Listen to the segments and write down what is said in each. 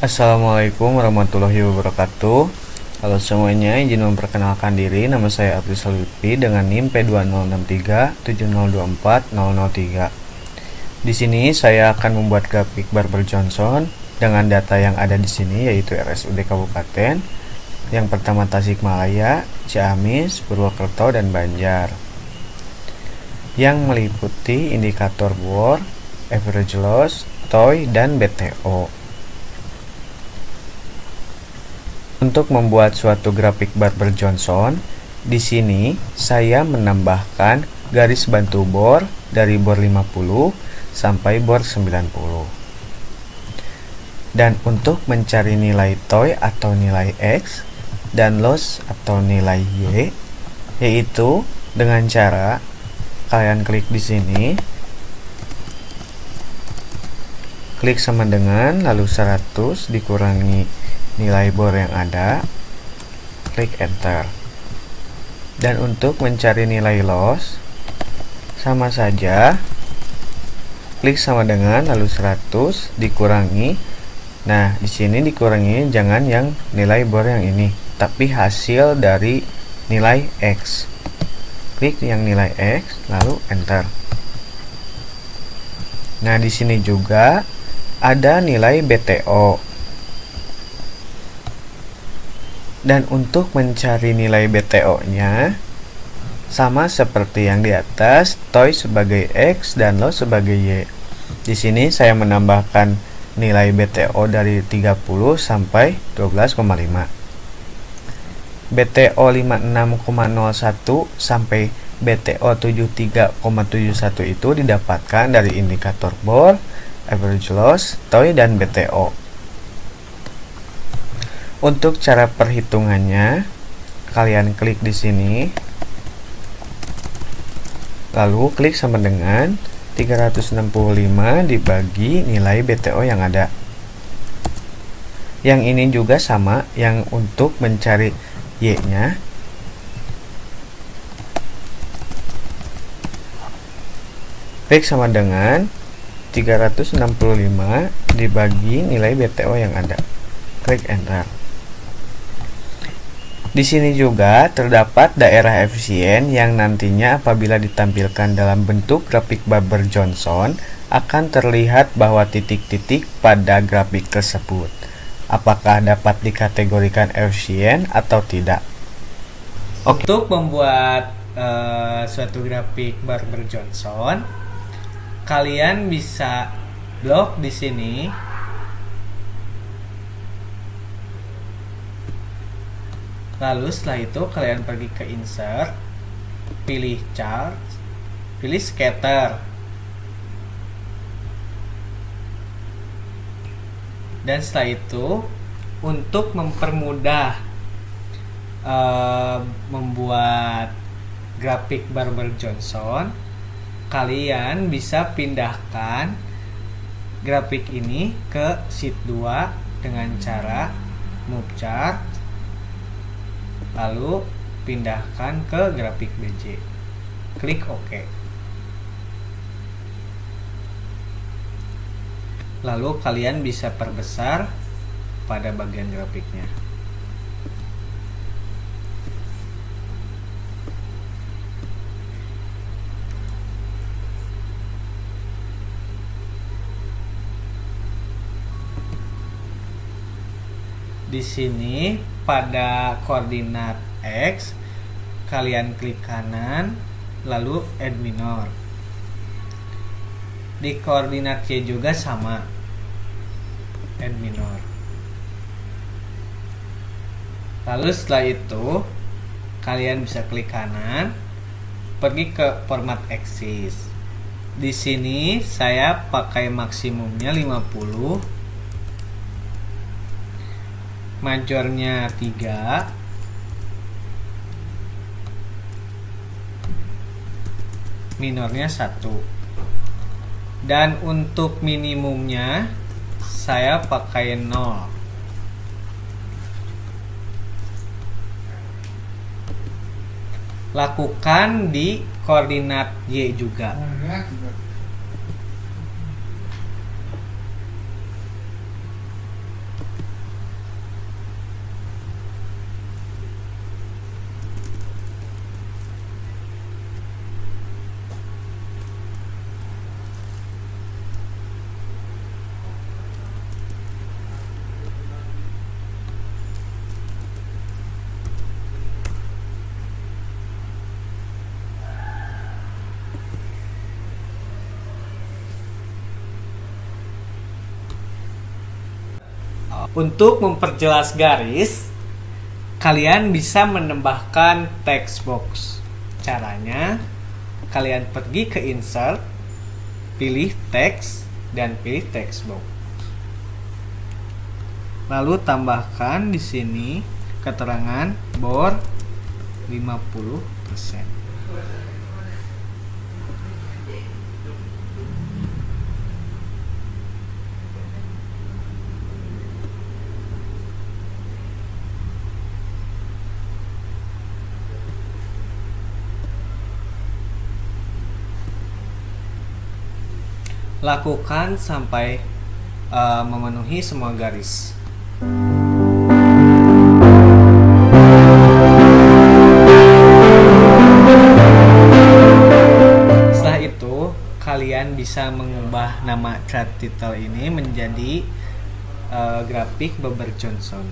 Assalamualaikum warahmatullahi wabarakatuh. Halo semuanya, izin memperkenalkan diri. Nama saya Abdul Salwipi dengan NIM P206370240003. Di sini saya akan membuat grafik Barber Johnson dengan data yang ada di sini, yaitu RSUD Kabupaten. Yang pertama Tasikmalaya, Ciamis, Purwokerto, dan Banjar. Yang meliputi indikator bor, average loss, TOY, dan BTO. Untuk membuat suatu grafik Barber Johnson, di sini saya menambahkan garis bantu bor dari bor 50 sampai bor 90. Dan untuk mencari nilai TOY atau nilai X dan loss atau nilai Y, yaitu dengan cara kalian klik di sini, klik sama dengan lalu 100 dikurangi nilai bor yang ada, klik enter. Dan untuk mencari nilai loss, sama saja, klik sama dengan lalu 100 dikurangi. Nah, di sini dikurangi jangan yang nilai bor yang ini, tapi hasil dari nilai X. Klik yang nilai X lalu enter. Nah, di sini juga ada nilai BTO. Dan untuk mencari nilai BTO-nya, sama seperti yang di atas, TOY sebagai X dan loss sebagai Y. Di sini saya menambahkan nilai BTO dari 30 sampai 12,5. BTO 56,01 sampai BTO 73,71 itu didapatkan dari indikator bor, average loss, TOY, dan BTO. Untuk cara perhitungannya, kalian klik di sini, lalu klik sama dengan 365 dibagi nilai BTO yang ada. Yang ini juga sama, yang untuk mencari Y-nya, klik sama dengan 365 dibagi nilai BTO yang ada. Klik enter. Di sini juga terdapat daerah efisien yang nantinya apabila ditampilkan dalam bentuk grafik Barber Johnson akan terlihat bahwa titik-titik pada grafik tersebut. Apakah dapat dikategorikan efisien atau tidak? Untuk membuat suatu grafik Barber Johnson, kalian bisa blok di sini. Lalu setelah itu kalian pergi ke insert, pilih chart, pilih scatter. Dan setelah itu untuk mempermudah membuat grafik Barber Johnson, kalian bisa pindahkan grafik ini ke sheet 2 dengan cara move chart, lalu pindahkan ke grafik BJ. Klik OK. Lalu kalian bisa perbesar pada bagian grafiknya. Di sini pada koordinat X, kalian klik kanan, lalu add minor. Di koordinat Y juga sama, add minor. Lalu setelah itu, kalian bisa klik kanan, pergi ke format axis. Di sini saya pakai maksimumnya 50. Majornya 3, minornya 1. Dan untuk minimumnya saya pakai 0. Lakukan di koordinat Y juga. Untuk memperjelas garis, kalian bisa menambahkan text box. Caranya, kalian pergi ke insert, pilih text, dan pilih text box. Lalu tambahkan di sini keterangan bor 50%. Lakukan sampai memenuhi semua garis. Setelah itu, kalian bisa mengubah nama chart title ini menjadi grafik Bober Johnson.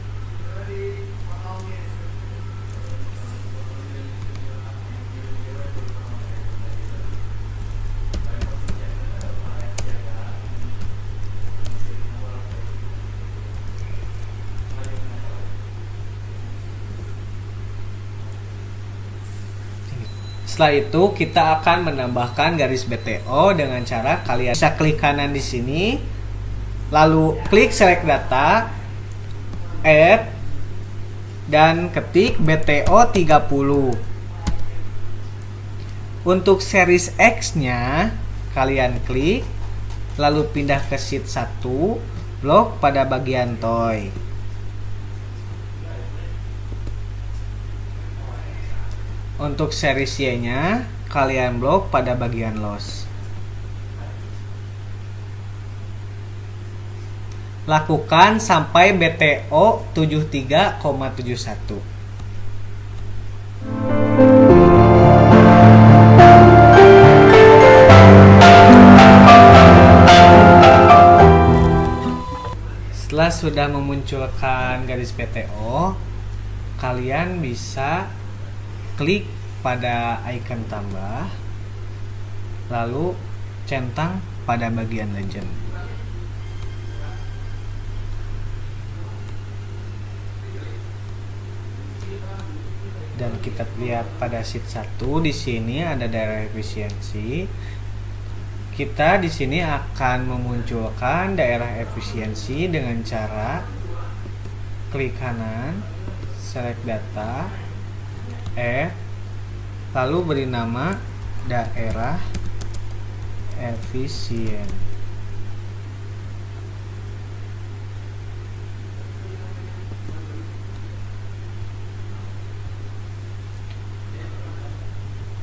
Setelah itu kita akan menambahkan garis BTO dengan cara kalian bisa klik kanan di sini, lalu klik select data, add, dan ketik BTO 30. Untuk series X-nya kalian klik, lalu pindah ke sheet 1, blok pada bagian toy. Untuk series Y-nya, kalian blok pada bagian loss. Lakukan sampai BTO 73,71. Setelah sudah memunculkan garis BTO, kalian bisa klik pada icon tambah, lalu centang pada bagian legend. Dan kita lihat pada sheet 1 di sini ada daerah efisiensi. Kita di sini akan memunculkan daerah efisiensi dengan cara klik kanan, select data, lalu beri nama daerah efisien.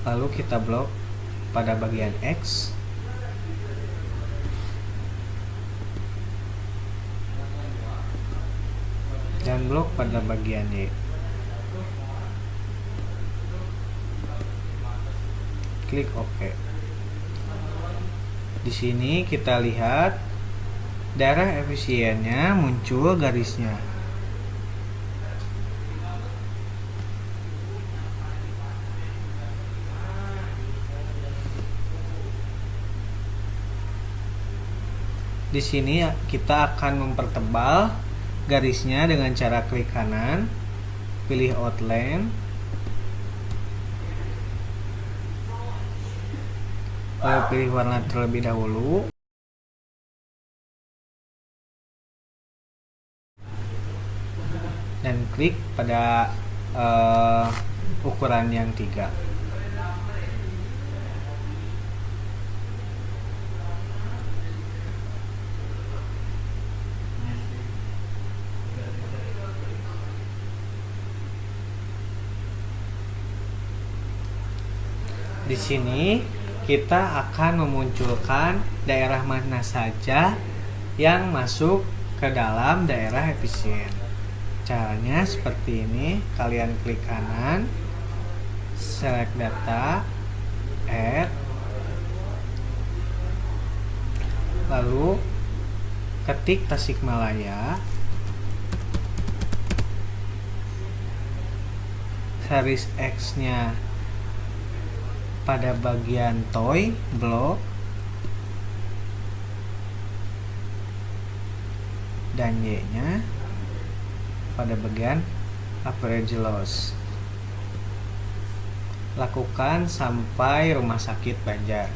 Lalu kita blok pada bagian X. Dan blok pada bagian Y. Klik OK. Di sini kita lihat daerah efisiennya muncul garisnya. Di sini kita akan mempertebal garisnya dengan cara klik kanan, pilih outline, lalu pilih warna terlebih dahulu, dan klik pada ukuran yang 3. Di sini kita akan memunculkan daerah mana saja yang masuk ke dalam daerah efisien. Caranya seperti ini, kalian klik kanan, select data, add, lalu ketik Tasikmalaya, series X-nya pada bagian toy, blok, dan Y-nya pada bagian average loss. Lakukan sampai rumah sakit Banjar.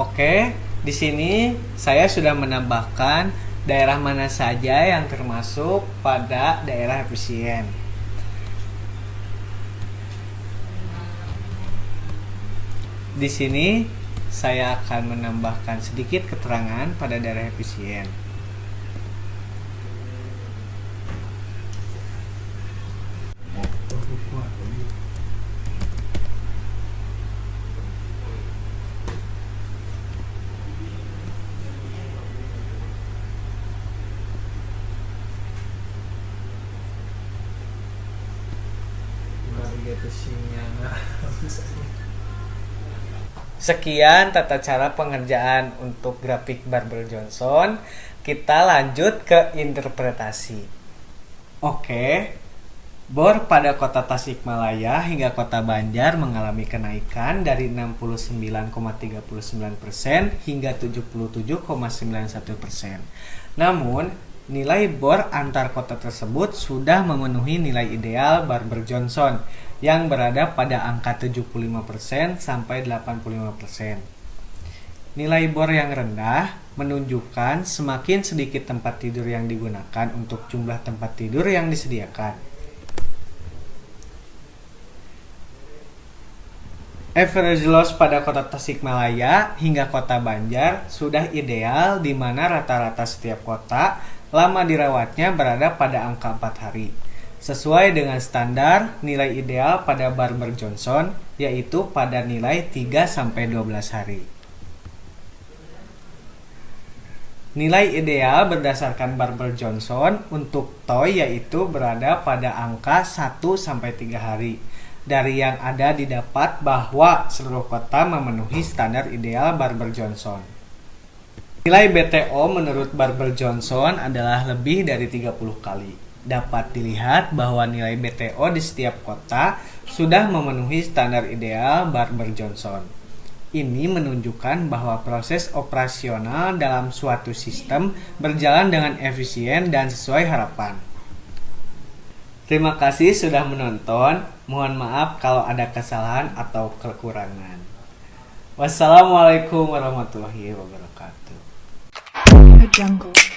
Oke, di sini saya sudah menambahkan daerah mana saja yang termasuk pada daerah efisien. Di sini saya akan menambahkan sedikit keterangan pada daerah efisien. Sekian tata cara pengerjaan untuk grafik Barbel Johnson. Kita lanjut ke interpretasi. Oke, bor pada kota Tasikmalaya hingga kota Banjar mengalami kenaikan dari 69,39% hingga 77,91%. Namun, nilai bor antar kota tersebut sudah memenuhi nilai ideal Barbel Johnson yang berada pada angka 75% sampai 85%. Nilai bor yang rendah menunjukkan semakin sedikit tempat tidur yang digunakan untuk jumlah tempat tidur yang disediakan. Average loss pada kota Tasikmalaya hingga kota Banjar sudah ideal, di mana rata-rata setiap kota lama dirawatnya berada pada angka 4 hari. Sesuai dengan standar nilai ideal pada Barbel Johnson, yaitu pada nilai 3-12 hari. Nilai ideal berdasarkan Barbel Johnson untuk toy yaitu berada pada angka 1-3 hari. Dari yang ada didapat bahwa seluruh kota memenuhi standar ideal Barbel Johnson. Nilai BTO menurut Barbel Johnson adalah lebih dari 30 kali. Dapat dilihat bahwa nilai BTO di setiap kota sudah memenuhi standar ideal Barbel Johnson. Ini menunjukkan bahwa proses operasional dalam suatu sistem berjalan dengan efisien dan sesuai harapan. Terima kasih sudah menonton. Mohon maaf kalau ada kesalahan atau kekurangan. Wassalamualaikum warahmatullahi wabarakatuh. Jungle.